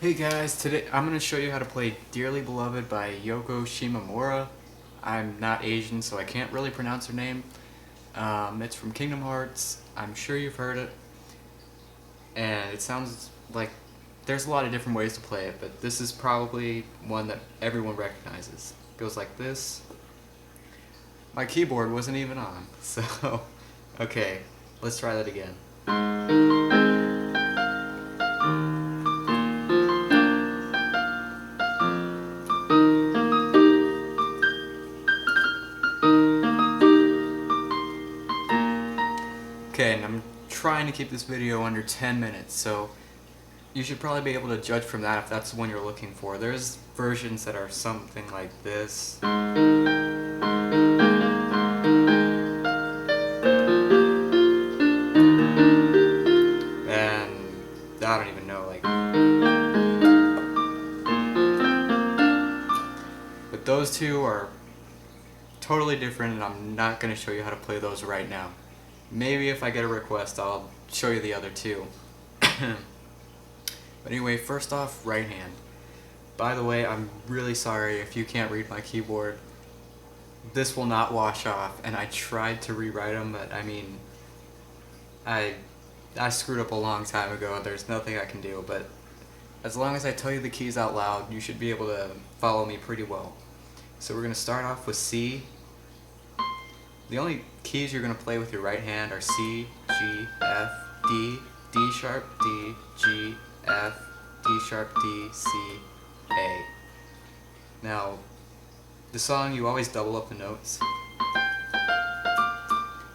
Hey guys, today I'm going to show you how to play Dearly Beloved by Yoko Shimomura. I'm not Asian, so I can't really pronounce her name. It's from Kingdom Hearts. I'm sure you've heard it. And it sounds like there's a lot of different ways to play it, but this is probably one that everyone recognizes. It goes like this. My keyboard wasn't even on, so okay, let's try that again. Okay, and I'm trying to keep this video under 10 minutes, so you should probably be able to judge from that if that's the one you're looking for. There's versions that are something like this. And I don't even know, like... But those two are totally different, and I'm not going to show you how to play those right now. Maybe if I get a request, I'll show you the other two. But anyway, first off, right hand. By the way, I'm really sorry if you can't read my keyboard. This will not wash off, and I tried to rewrite them, but I mean, I screwed up a long time ago. There's nothing I can do, but as long as I tell you the keys out loud, you should be able to follow me pretty well. So we're going to start off with C. The only keys you're going to play with your right hand are C, G, F, D, D sharp, D, G, F, D sharp, D, C, A. Now, the song, you always double up the notes.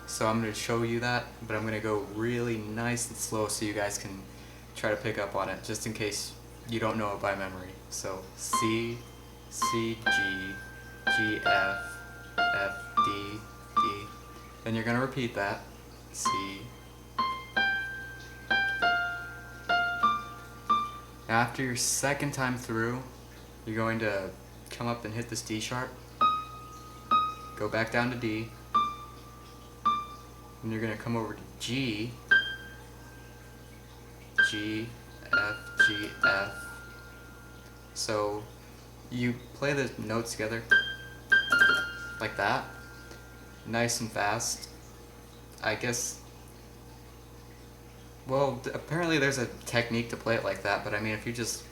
So I'm going to show you that, but I'm going to go really nice and slow so you guys can try to pick up on it, just in case you don't know it by memory. So C, C, G, G, F, F, D, D. Then you're going to repeat that. C. After your second time through, you're going to come up and hit this D sharp. Go back down to D. And you're going to come over to G. G, F, G, F. So you play the notes together like that. Nice and fast. I guess, well, apparently there's a technique to play it like that, but I mean, if you just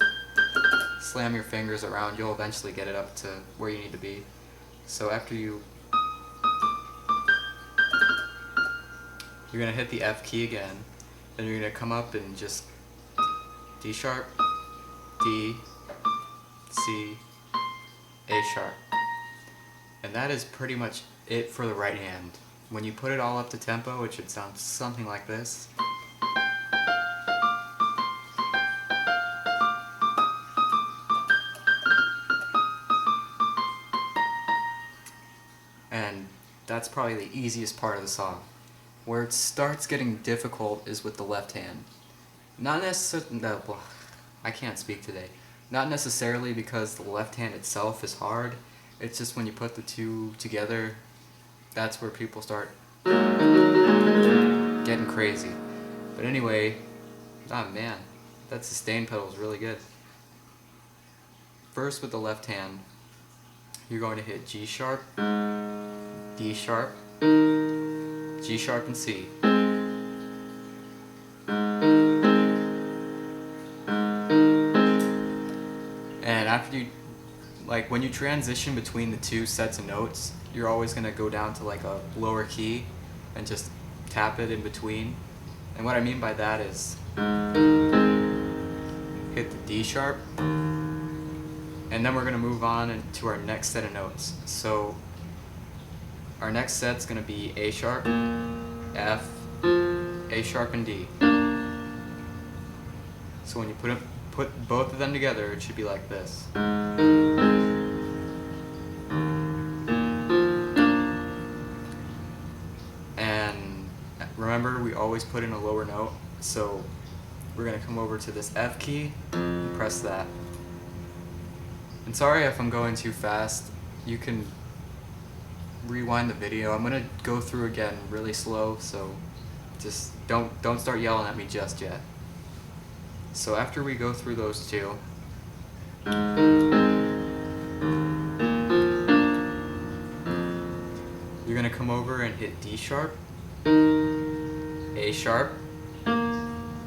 slam your fingers around, you'll eventually get it up to where you need to be. So after you're going to hit the F key again, then you're going to come up and just D sharp, D, C, A sharp. And that is pretty much it for the right hand. When you put it all up to tempo, it should sound something like this. And that's probably the easiest part of the song. Where it starts getting difficult is with the left hand. Not necessarily, well, I can't speak today. Not necessarily because the left hand itself is hard. It's just when you put the two together, that's where people start getting crazy. But anyway, oh man, that sustain pedal is really good. First with the left hand, you're going to hit G sharp, D sharp, G sharp and C. And after you, like when you transition between the two sets of notes, you're always going to go down to like a lower key and just tap it in between. And what I mean by that is hit the D sharp, and then we're going to move on to our next set of notes. So our next set's going to be A sharp, F, A sharp and D. So when you put both of them together, it should be like this. And remember, we always put in a lower note, so we're going to come over to this F key and press that. And sorry if I'm going too fast. You can rewind the video. I'm going to go through again really slow, so just don't start yelling at me just yet. So after we go through those two, you're gonna come over and hit D sharp, A sharp,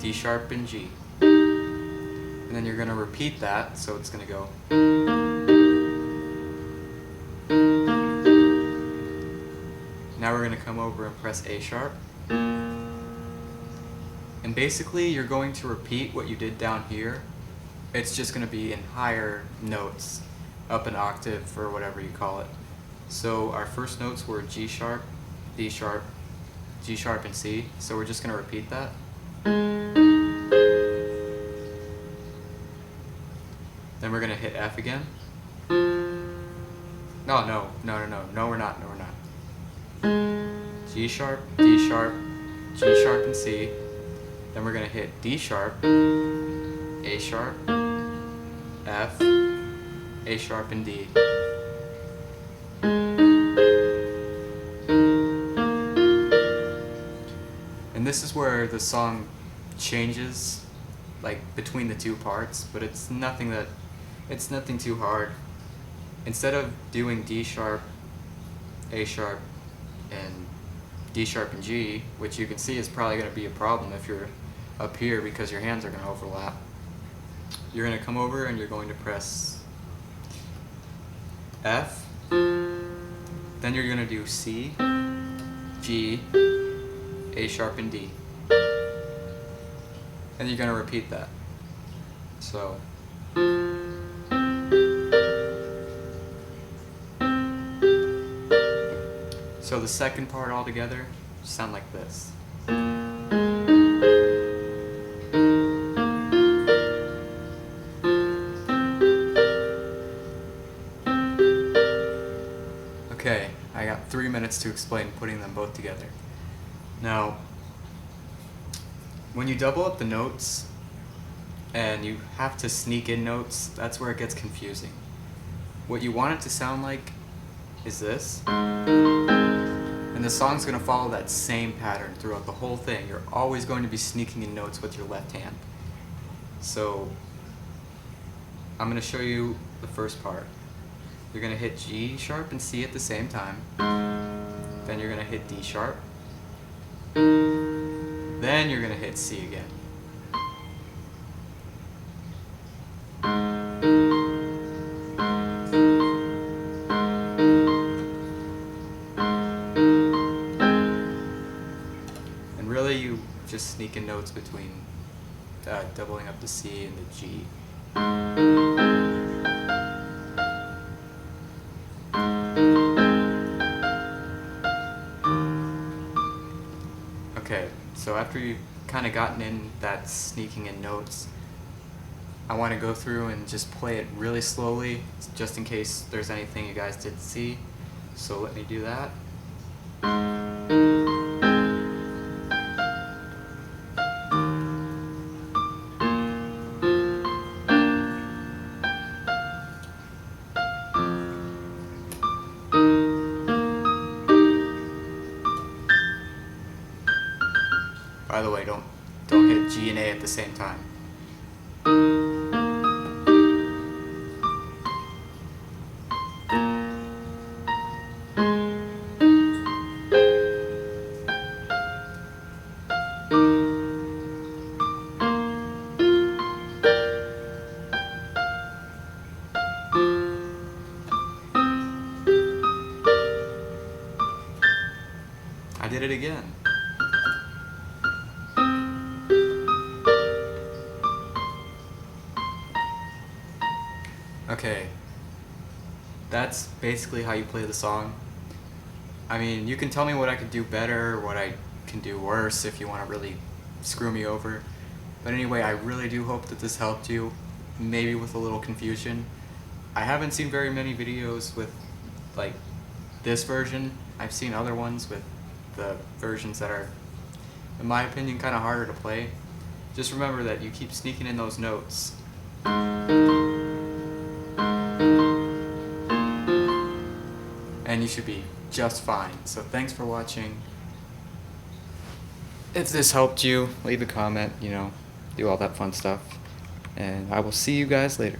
D sharp, and G. And then you're gonna repeat that, so it's gonna go. Now we're gonna come over and press A sharp. And basically you're going to repeat what you did down here. It's just gonna be in higher notes, up an octave or whatever you call it. So our first notes were G sharp, D sharp, G sharp, and C. So we're just gonna repeat that. Then we're gonna hit F again. No, we're not. G sharp, D sharp, G sharp, and C. Then we're gonna hit D sharp, A sharp, F, A sharp, and D. And this is where the song changes, like between the two parts, but it's nothing too hard. Instead of doing D sharp, A sharp, and D sharp and G, which you can see is probably going to be a problem if you're up here because your hands are going to overlap, you're going to come over and you're going to press F, then you're going to do C, G, A sharp, and D. And you're going to repeat that. So the second part all together sound like this. Okay, I got 3 minutes to explain putting them both together. Now, when you double up the notes and you have to sneak in notes, that's where it gets confusing. What you want it to sound like is this. And the song's going to follow that same pattern throughout the whole thing. You're always going to be sneaking in notes with your left hand. So I'm going to show you the first part. You're going to hit G sharp and C at the same time. Then you're going to hit D sharp. Then you're going to hit C again. You just sneak in notes between doubling up the C and the G. Okay, so after you've kind of gotten in that sneaking in notes, I want to go through and just play it really slowly, just in case there's anything you guys didn't see. So let me do that. By the way, don't hit G and A at the same time. I did it again. Okay, that's basically how you play the song. I mean, you can tell me what I could do better, or what I can do worse if you want to really screw me over. But anyway, I really do hope that this helped you, maybe with a little confusion. I haven't seen very many videos with like this version. I've seen other ones with the versions that are, in my opinion, kind of harder to play. Just remember that you keep sneaking in those notes. And you should be just fine. So thanks for watching. If this helped you, leave a comment, do all that fun stuff. and I will see you guys later.